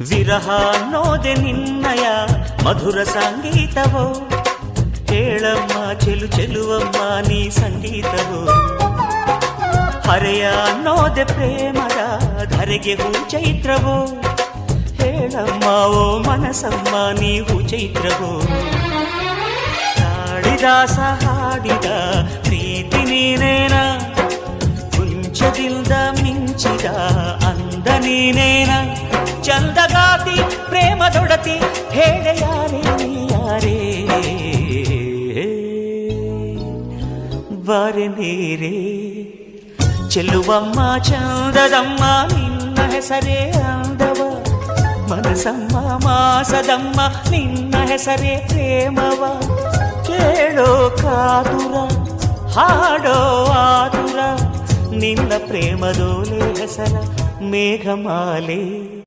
ವಿರಹ ಅನ್ನೋದೆ ನಿನ್ನಯ ಮಧುರ ಸಂಗೀತವೋ, ಹೇಳಮ್ಮ ಚೆಲು ಚೆಲುವಮ್ಮ ನೀ ಸಂಗೀತವೋ. ಹರೆಯ ಅನ್ನೋದೆ ಪ್ರೇಮದ ಧರೆಗೆ ಹೂ ಚೈತ್ರವೋ, ಹೇಳಮ್ಮ ಓ ಮನಸಮ್ಮ ನೀವು ಚೈತ್ರವೋ. ಕಾಳಿದಾಸ ಹಾಡಿದ ಪ್ರೀತಿ ನೀನೇನ, ಕುಂಚದಿಂದ ಮಿಂಚಿದ ಅಂದ ನೀನೇನ. ಚಂದಗಾತಿ ಪ್ರೇಮದೊಡತಿ ಹೇಳೆ ಯಾರೇ ಯಾರೇ, ಬಾರೆ ನೀರೇ ಚೆಲ್ಲುವಮ್ಮ ಚಂದದಮ್ಮ ನಿನ್ನ ಹೆಸರೇ ಅಂದವ. ಮನಸಮ್ಮ ಮಾಸದಮ್ಮ ನಿನ್ನ ಹೆಸರೇ ಪ್ರೇಮವ. ಕೇಳೋ ಕಾತುರ ಹಾಡೋ ಆತುರ, ನಿನ್ನ ಪ್ರೇಮದೋಲೆ ಹೆಸರ ಮೇಘಮಾಲೆ.